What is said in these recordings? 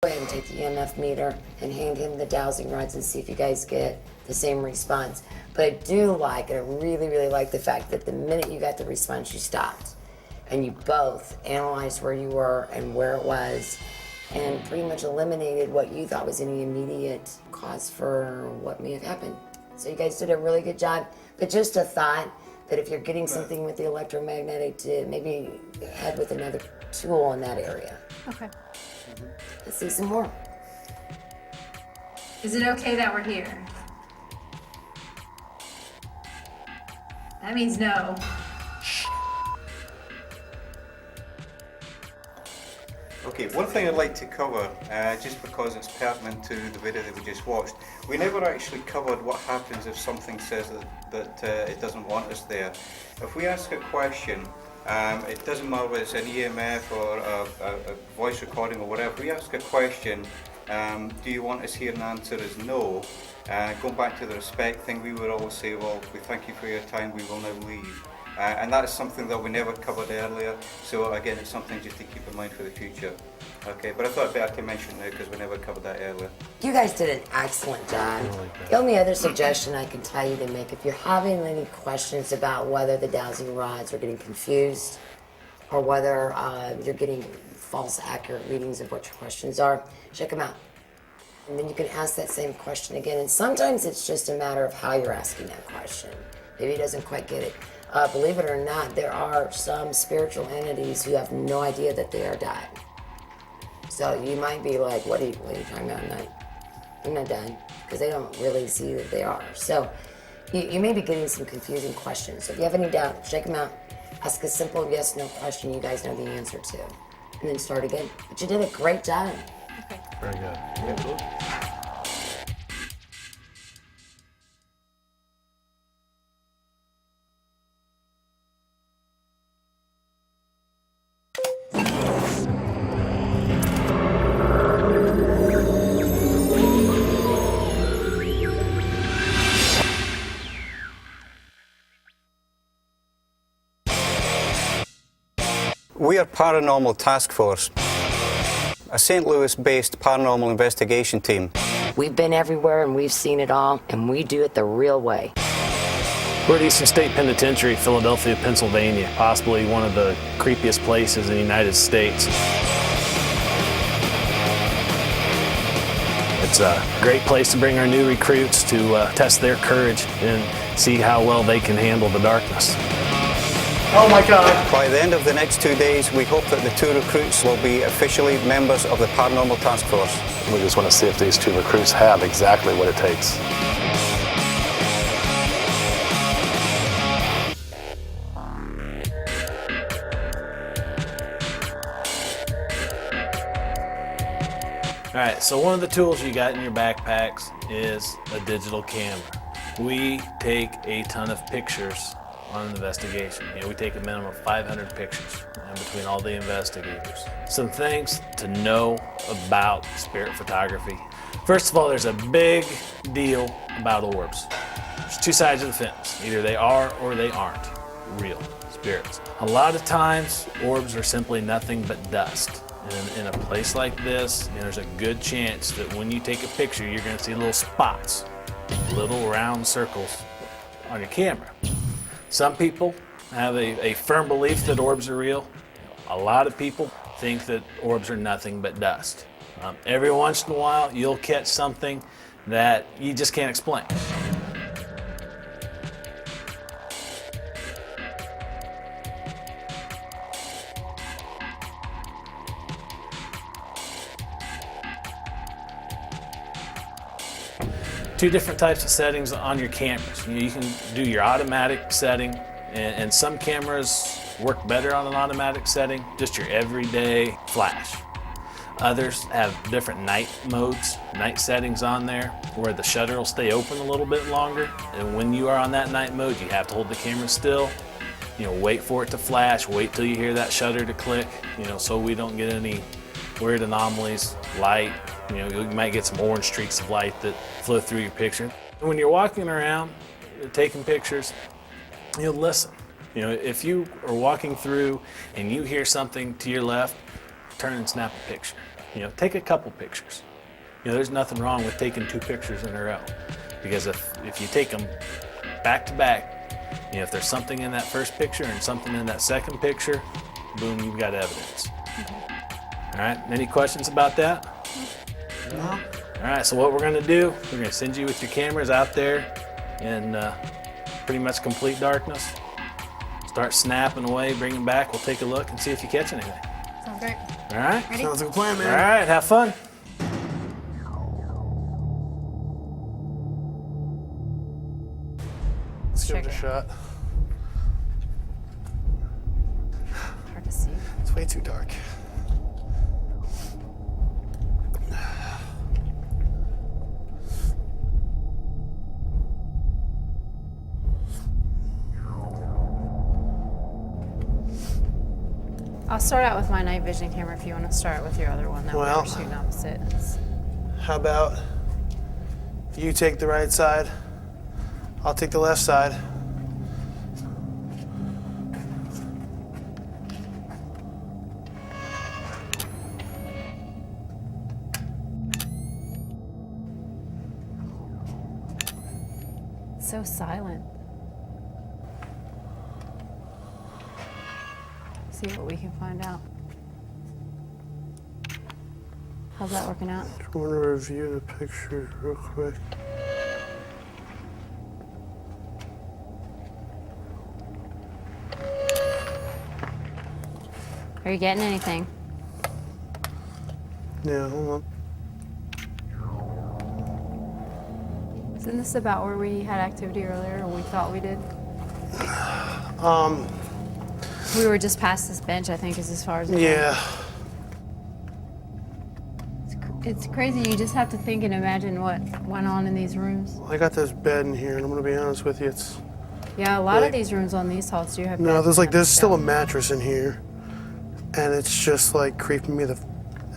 Go ahead and take the EMF meter and hand him the dowsing rods and see if you guys get the same response. But I do like, and I really, really like the fact that the minute you got the response, you stopped. And you both analyzed where you were and where it was, and pretty much eliminated what you thought was any immediate cause for what may have happened. So you guys did a really good job. But just a thought that if you're getting something with the electromagnetic, to maybe head with another tool in that area. Okay. Let's see some more. Is it okay that we're here? That means no. Okay, one thing I'd like to cover, just because it's pertinent to the video that we just watched, we never actually covered what happens if something says that it doesn't want us there. If we ask a question, it doesn't matter whether it's an EMF or a voice recording or whatever, if we ask a question, do you want us here, and the answer is no, going back to the respect thing, we would always say, well, we thank you for your time, we will now leave. And that is something that we never covered earlier, so again, it's something just to keep in mind for the future. Okay, but I thought it'd be better to mention now because we never covered that earlier. You guys did an excellent job. The only other suggestion I can tell you to make, if you're having any questions about whether the dowsing rods are getting confused or whether you're getting false, accurate readings of what your questions are, check them out. And then you can ask that same question again. And sometimes it's just a matter of how you're asking that question. Maybe he doesn't quite get it. Believe it or not, there are some spiritual entities who have no idea that they are dead. So you might be like, what are you talking about? I'm not dead, because they don't really see that they are. So you may be getting some confusing questions. So if you have any doubt, check them out. Ask a simple yes, no question you guys know the answer to. And then start again. But you did a great job. Okay. Very good. Yeah. We are Paranormal Task Force, a St. Louis-based paranormal investigation team. We've been everywhere and we've seen it all, and we do it the real way. We're at Eastern State Penitentiary, Philadelphia, Pennsylvania, possibly one of the creepiest places in the United States. It's a great place to bring our new recruits to test their courage and see how well they can handle the darkness. Oh my God. By the end of the next 2 days, we hope that the two recruits will be officially members of the Paranormal Task Force. We just want to see if these two recruits have exactly what it takes. All right, so one of the tools you got in your backpacks is a digital camera. We take a ton of pictures on an investigation. We take a minimum of 500 pictures between all the investigators. Some things to know about spirit photography. First of all, there's a big deal about orbs. There's two sides of the fence. Either they are or they aren't real spirits. A lot of times, orbs are simply nothing but dust. And in a place like this, there's a good chance that when you take a picture, you're going to see little spots, little round circles on your camera. Some people have a firm belief that orbs are real. A lot of people think that orbs are nothing but dust. Every once in a while, you'll catch something that you just can't explain. Two different types of settings on your cameras. You can do your automatic setting, and some cameras work better on an automatic setting, just your everyday flash. Others have different night modes, night settings on there, where the shutter will stay open a little bit longer. And when you are on that night mode, you have to hold the camera still. Wait for it to flash, wait till you hear that shutter to click, so we don't get any weird anomalies, light. You might get some orange streaks of light that flow through your picture. When you're walking around, taking pictures, listen. If you are walking through and you hear something to your left, turn and snap a picture. take a couple pictures. There's nothing wrong with taking 2 pictures in a row, because if you take them back to back, if there's something in that first picture and something in that second picture, boom, you've got evidence. All right, any questions about that? No. All right, so what we're gonna do, we're gonna send you with your cameras out there in pretty much complete darkness. Start snapping away, bring them back. We'll take a look and see if you catch anything. Sounds great. All right? Ready? Sounds like a plan, All man. right, have fun. Let's give Check it a it. shot. Hard to see. It's way too dark. I'll start out with my night vision camera if you want to start with your other one. That way Well. we're shooting opposites. How about you take the right side, I'll take the left side. It's so silent. See what we can find out. How's that working out? Just want to review the pictures real quick. Are you getting anything? Yeah, hold on. Isn't this about where we had activity earlier, or we thought we did? We were just past this bench, I think, is as far as we Yeah. It's crazy. You just have to think and imagine what went on in these rooms. I got this bed in here, and I'm gonna be honest with you, it's Yeah, a lot Like- of these rooms on these halls do have. no. beds and There's still a stuff. mattress in here, and it's just like creeping me the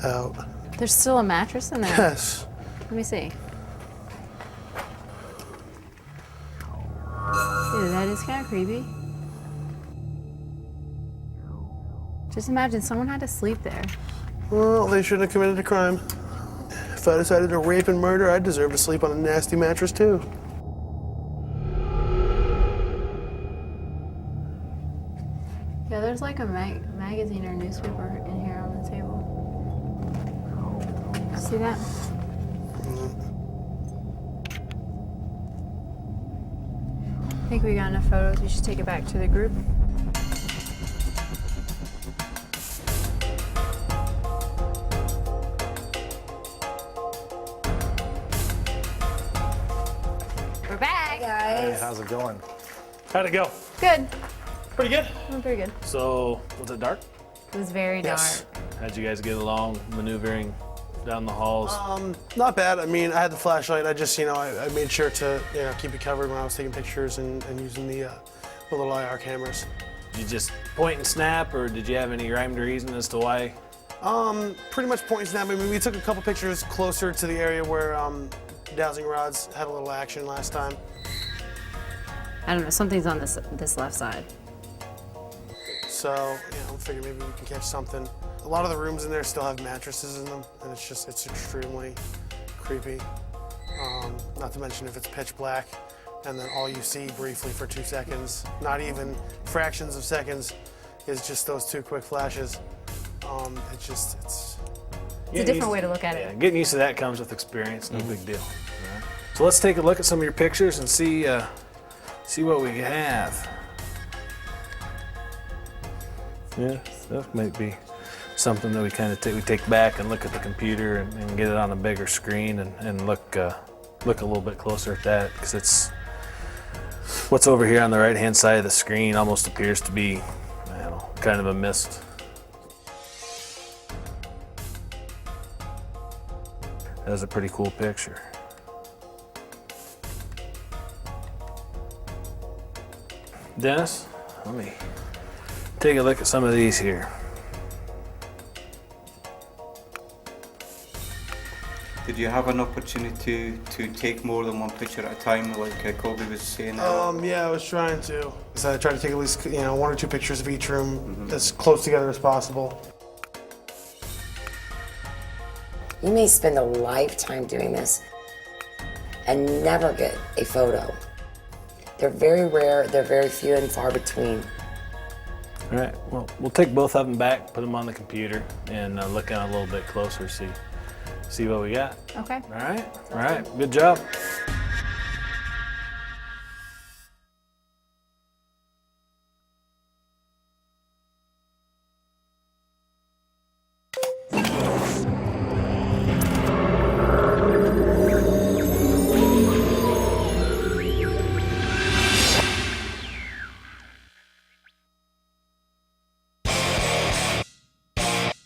out. There's still a mattress in there. Yes. Let me see. Dude, that is kind of creepy. Just imagine someone had to sleep there. Well, they shouldn't have committed a crime. If I decided to rape and murder, I'd deserve to sleep on a nasty mattress too. Yeah, there's like a magazine or newspaper in here on the table. See that? I think we got enough photos. We should take it back to the group. We're back. Guys. how's it going? How'd it go? Good. Pretty good. Went pretty good. So, was it dark? It was very dark. Yes. How'd you guys get along maneuvering down the halls? Not bad. I mean, I had the flashlight. I just, I made sure to, keep it covered when I was taking pictures and using the little IR cameras. Did you just point and snap, or did you have any rhyme or reason as to why? Pretty much point and snap. I mean, we took a couple pictures closer to the area where dowsing rods had a little action last time. I don't know. Something's on this left side. So, I figured maybe we can catch something. A lot of the rooms in there still have mattresses in them, and it's extremely creepy. Not to mention if it's pitch black, and then all you see briefly for 2 seconds, not even fractions of seconds, is just those 2 quick flashes. It's It's a different way to look at Yeah, it. getting used to that comes with experience. No big deal. All right. So let's take a look at some of your pictures and see what we have. Yeah, that might be something that we kind of take back and look at the computer and get it on a bigger screen and look a little bit closer at that, because it's what's over here on the right hand side of the screen almost appears to be, I don't know, kind of a mist. That's a pretty cool picture. Dennis, let me take a look at some of these here. Did you have an opportunity to take more than one picture at a time, like Colby was saying? Yeah, I was trying to. So I tried to take at least 1 or 2 pictures of each room as close together as possible. You may spend a lifetime doing this and never get a photo. They're very rare, they're very few and far between. All right, well, we'll take both of them back, put them on the computer, and look at it a little bit closer, see what we got. Okay. All right, good job.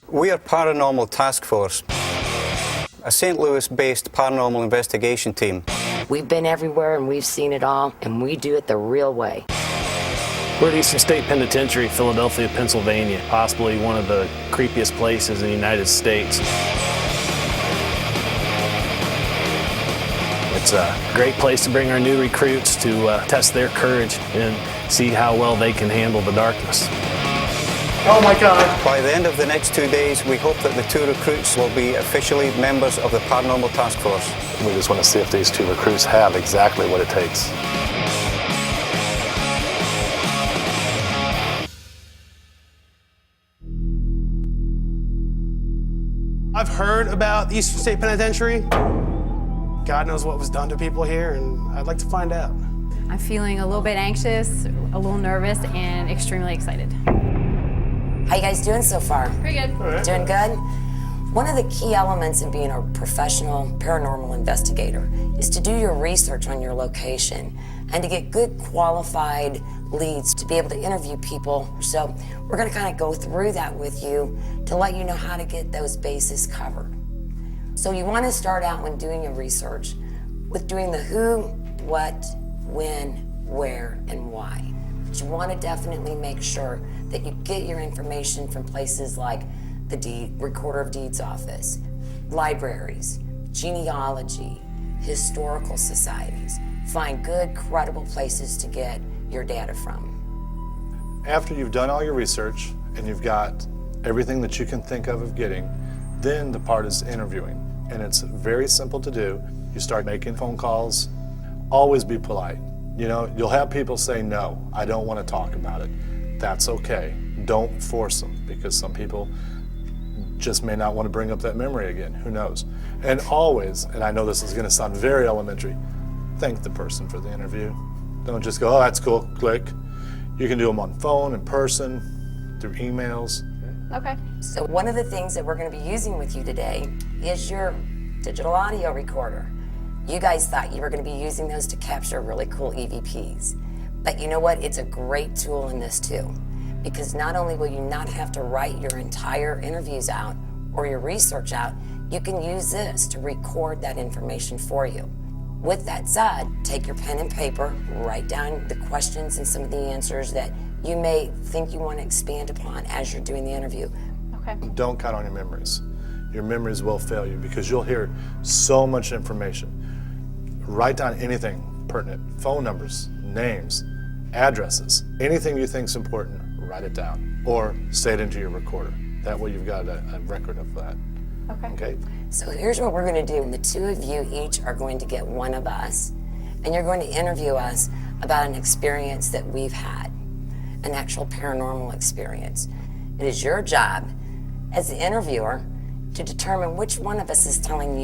We are Paranormal Task Force, a St. Louis-based paranormal investigation team. We've been everywhere and we've seen it all, and we do it the real way. We're at Eastern State Penitentiary, Philadelphia, Pennsylvania, possibly one of the creepiest places in the United States. It's a great place to bring our new recruits to test their courage and see how well they can handle the darkness. Oh my God. By the end of the next 2 days, we hope that the 2 recruits will be officially members of the Paranormal Task Force. We just want to see if these 2 recruits have exactly what it takes. I've heard about the Eastern State Penitentiary. God knows what was done to people here, and I'd like to find out. I'm feeling a little bit anxious, a little nervous, and extremely excited. How you guys doing so far? Pretty good. Doing good? One of the key elements of being a professional paranormal investigator is to do your research on your location and to get good qualified leads to be able to interview people. So we're going to kind of go through that with you to let you know how to get those bases covered. So you want to start out when doing your research with doing the who, what, when, where, and why. But you want to definitely make sure that you get your information from places like the Recorder of Deeds office, libraries, genealogy, historical societies. Find good, credible places to get your data from. After you've done all your research and you've got everything that you can think of getting, then the part is interviewing. And it's very simple to do. You start making phone calls. Always be polite. You know, you'll have people say, no, I don't want to talk about it. That's okay. Don't force them, because some people just may not want to bring up that memory again. Who knows? And always, and I know this is going to sound very elementary, thank the person for the interview. Don't just go, oh, that's cool, click. You can do them on phone, in person, through emails. Okay. So one of the things that we're going to be using with you today is your digital audio recorder. You guys thought you were going to be using those to capture really cool EVPs. But you know what? It's a great tool in this too. Because not only will you not have to write your entire interviews out or your research out, you can use this to record that information for you. With that said, take your pen and paper, write down the questions and some of the answers that you may think you want to expand upon as you're doing the interview. Okay. Don't count on your memories. Your memories will fail you because you'll hear so much information. Write down anything pertinent, phone numbers, names, addresses, anything you think is important, write it down or say it into your recorder. That way you've got a record of that. Okay? So here's what we're going to do. The 2 of you each are going to get one of us, and you're going to interview us about an experience that we've had, an actual paranormal experience. It is your job as the interviewer to determine which one of us is telling you